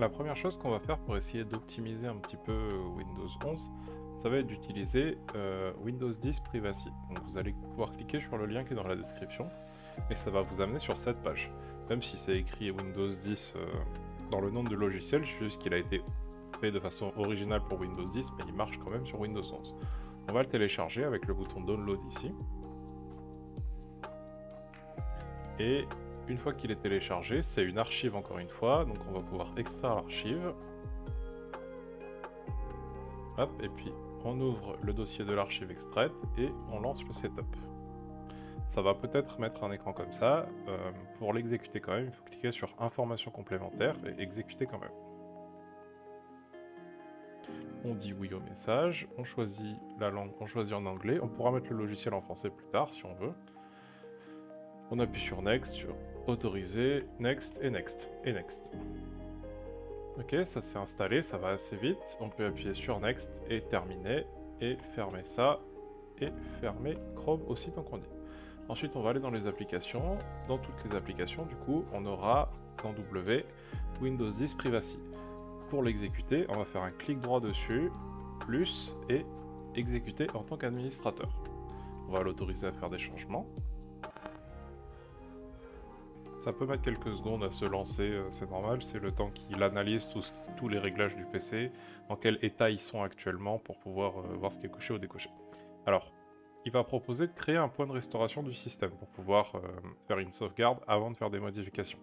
la première chose qu'on va faire pour essayer d'optimiser un petit peu Windows 11, ça va être d'utiliser Windows 10 Privacy. Donc vous allez pouvoir cliquer sur le lien qui est dans la description et ça va vous amener sur cette page. Même si c'est écrit Windows 10 dans le nom du logiciel, c'est juste qu'il a été fait de façon originale pour Windows 10, mais il marche quand même sur Windows 11. On va le télécharger avec le bouton Download ici. Et une fois qu'il est téléchargé, c'est une archive encore une fois, donc on va pouvoir extraire l'archive. Hop, et puis on ouvre le dossier de l'archive extraite et on lance le setup. Ça va peut-être mettre un écran comme ça. Pour l'exécuter quand même, il faut cliquer sur Informations complémentaires et exécuter quand même. On dit oui au message, on choisit la langue, on choisit en anglais. On pourra mettre le logiciel en français plus tard si on veut. On appuie sur Next, sur Autoriser, Next et Next et Next. Ok, ça s'est installé, ça va assez vite. On peut appuyer sur Next et terminer et fermer ça et fermer Chrome aussi tant qu'on y est. Ensuite, on va aller dans les applications. Dans toutes les applications, du coup, on aura dans W Windows 10 Privacy. Pour l'exécuter, on va faire un clic droit dessus, plus et exécuter en tant qu'administrateur. On va l'autoriser à faire des changements. Ça peut mettre quelques secondes à se lancer, c'est normal, c'est le temps qu'il analyse tous les réglages du PC, dans quel état ils sont actuellement pour pouvoir voir ce qui est coché ou décoché. Alors, il va proposer de créer un point de restauration du système pour pouvoir faire une sauvegarde avant de faire des modifications.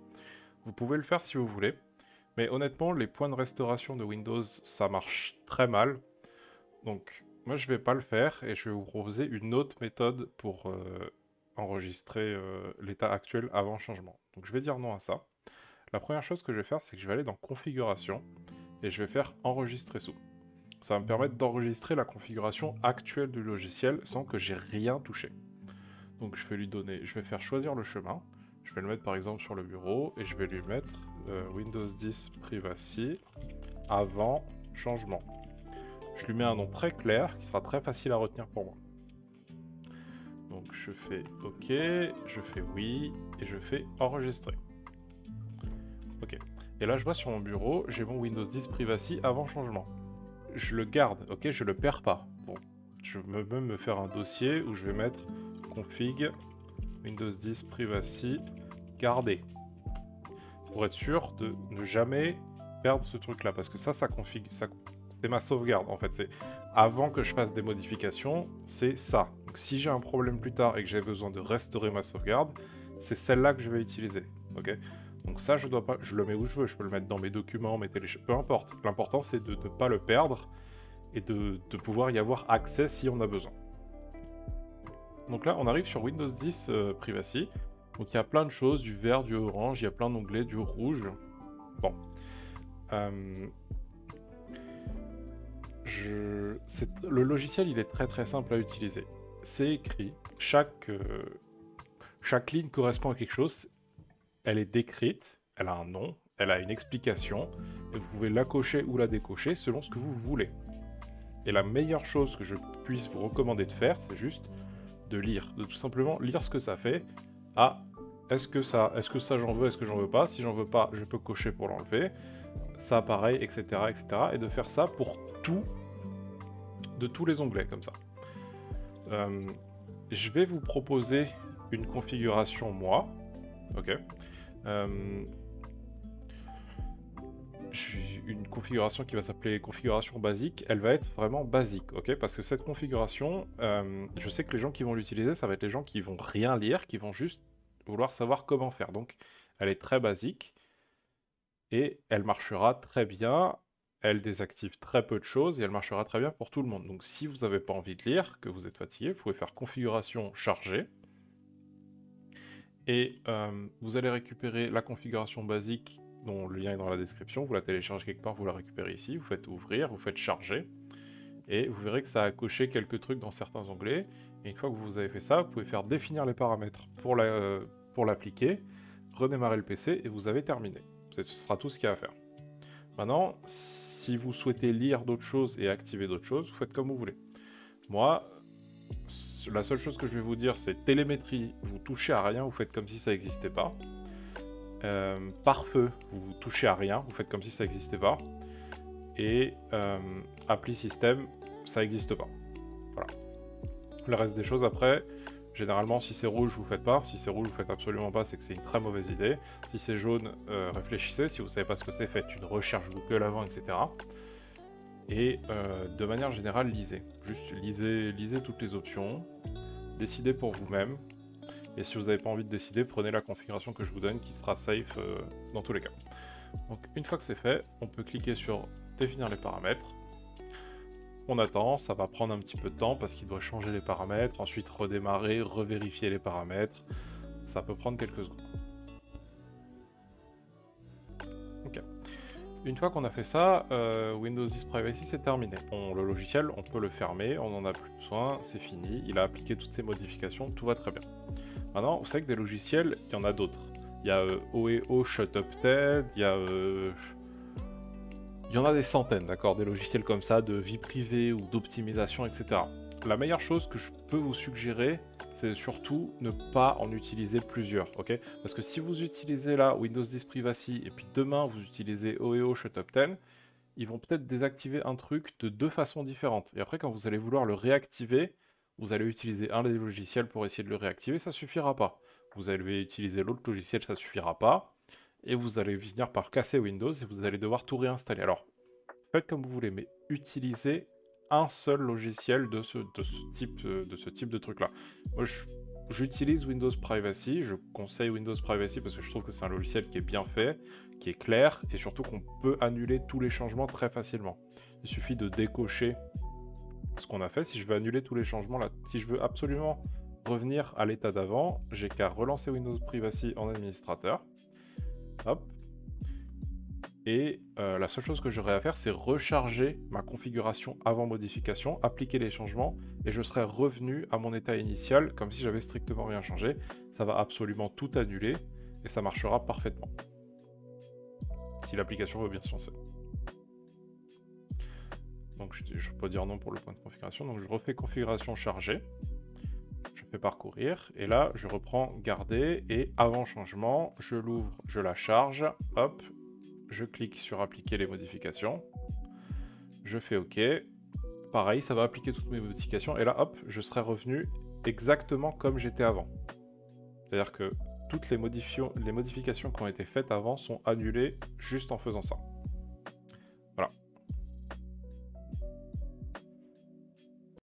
Vous pouvez le faire si vous voulez, mais honnêtement, les points de restauration de Windows, ça marche très mal. Donc, moi je vais pas le faire et je vais vous proposer une autre méthode pour enregistrer l'état actuel avant changement. Donc je vais dire non à ça. La première chose que je vais faire, c'est que je vais aller dans Configuration et je vais faire Enregistrer sous. Ça va me permettre d'enregistrer la configuration actuelle du logiciel sans que j'ai rien touché. Donc je vais lui donner, je vais faire choisir le chemin. Je vais le mettre par exemple sur le bureau et je vais lui mettre Windows 10 Privacy avant changement. Je lui mets un nom très clair qui sera très facile à retenir pour moi. Donc je fais OK, je fais oui et je fais enregistrer. OK. Et là je vois sur mon bureau, j'ai mon Windows 10 Privacy avant changement. Je le garde, OK, je le perds pas. Bon, je vais même me faire un dossier où je vais mettre config Windows 10 Privacy garder. Pour être sûr de ne jamais perdre ce truc là, parce que ça config, c'est ma sauvegarde en fait. C'est avant que je fasse des modifications, c'est ça. Donc si j'ai un problème plus tard et que j'ai besoin de restaurer ma sauvegarde, c'est celle-là que je vais utiliser. Ok. Donc ça, je dois pas, je le mets où je veux. Je peux le mettre dans mes documents, mes téléchargements, peu importe. L'important c'est de ne pas le perdre et de pouvoir y avoir accès si on a besoin. Donc là, on arrive sur Windows 10 Privacy. Donc il y a plein de choses, du vert, du orange, il y a plein d'onglets, du rouge. Bon. Le logiciel, il est très simple à utiliser. C'est écrit, chaque ligne correspond à quelque chose, elle est décrite, elle a un nom, elle a une explication, et vous pouvez la cocher ou la décocher selon ce que vous voulez. Et la meilleure chose que je puisse vous recommander de faire, c'est juste de lire, de tout simplement lire ce que ça fait. Ah, est-ce que ça j'en veux, est-ce que j'en veux pas? Si j'en veux pas, je peux cocher pour l'enlever. Ça pareil, etc., etc. Et de faire ça pour de tous les onglets comme ça. Je vais vous proposer une configuration moi. Ok. Une configuration qui va s'appeler configuration basique. Elle va être vraiment basique, ok. Parce que cette configuration, je sais que les gens qui vont l'utiliser, ça va être les gens qui vont rien lire, qui vont juste vouloir savoir comment faire. Donc, elle est très basique et elle marchera très bien. Elle désactive très peu de choses et elle marchera très bien pour tout le monde. Donc si vous n'avez pas envie de lire, que vous êtes fatigué, vous pouvez faire configuration chargée. Et vous allez récupérer la configuration basique dont le lien est dans la description. Vous la téléchargez quelque part, vous la récupérez ici. Vous faites ouvrir, vous faites charger. Et vous verrez que ça a coché quelques trucs dans certains onglets. Et une fois que vous avez fait ça, vous pouvez faire définir les paramètres pour l'appliquer, redémarrer le PC et vous avez terminé. Ce sera tout ce qu'il y a à faire. Maintenant, si vous souhaitez lire d'autres choses et activer d'autres choses, vous faites comme vous voulez. Moi, la seule chose que je vais vous dire, c'est télémétrie. Vous touchez à rien, vous faites comme si ça n'existait pas. Pare-feu, vous touchez à rien, vous faites comme si ça n'existait pas. Et appli système, ça n'existe pas. Voilà. Le reste des choses après, généralement si c'est rouge vous faites pas, si c'est rouge vous faites absolument pas, c'est que c'est une très mauvaise idée. Si c'est jaune, réfléchissez, si vous savez pas ce que c'est, faites une recherche Google avant, etc. Et de manière générale, lisez. Juste lisez toutes les options, décidez pour vous-même. Et si vous n'avez pas envie de décider, prenez la configuration que je vous donne qui sera safe dans tous les cas. Donc une fois que c'est fait, on peut cliquer sur définir les paramètres. On attend, ça va prendre un petit peu de temps parce qu'il doit changer les paramètres, ensuite redémarrer, revérifier les paramètres. Ça peut prendre quelques secondes. Ok. Une fois qu'on a fait ça, Windows 10 Privacy c'est terminé. Le logiciel, on peut le fermer, on n'en a plus besoin, c'est fini. Il a appliqué toutes ses modifications, tout va très bien. Maintenant, vous savez que des logiciels, il y en a d'autres. Il y a OEO Shut Up TED, il y en a des centaines, d'accord, des logiciels comme ça, de vie privée ou d'optimisation, etc. La meilleure chose que je peux vous suggérer, c'est surtout ne pas en utiliser plusieurs, ok? Parce que si vous utilisez là Windows 10 Privacy et puis demain vous utilisez OEO Shut Up 10, ils vont peut-être désactiver un truc de deux façons différentes. Et après, quand vous allez vouloir le réactiver, vous allez utiliser un des logiciels pour essayer de le réactiver, ça suffira pas. Vous allez utiliser l'autre logiciel, ça suffira pas. Et vous allez finir par casser Windows et vous allez devoir tout réinstaller. Alors, faites comme vous voulez, mais utilisez un seul logiciel de ce type de truc-là. Moi, j'utilise Windows Privacy, je conseille Windows Privacy parce que je trouve que c'est un logiciel qui est bien fait, qui est clair, et surtout qu'on peut annuler tous les changements très facilement. Il suffit de décocher ce qu'on a fait. Si je veux annuler tous les changements, là, si je veux absolument revenir à l'état d'avant, j'ai qu'à relancer Windows Privacy en administrateur. Hop. Et la seule chose que j'aurai à faire, c'est recharger ma configuration avant modification, appliquer les changements, et je serai revenu à mon état initial, comme si j'avais strictement rien changé. Ça va absolument tout annuler, et ça marchera parfaitement. Si l'application veut bien se lancer. Donc je peux dire non pour le point de configuration, donc je refais configuration chargée. Je fais parcourir, et là je reprends garder, et avant changement, je l'ouvre, je la charge, hop, je clique sur appliquer les modifications, je fais OK, pareil, ça va appliquer toutes mes modifications, et là, hop, je serai revenu exactement comme j'étais avant. C'est-à-dire que toutes les modifications qui ont été faites avant sont annulées juste en faisant ça.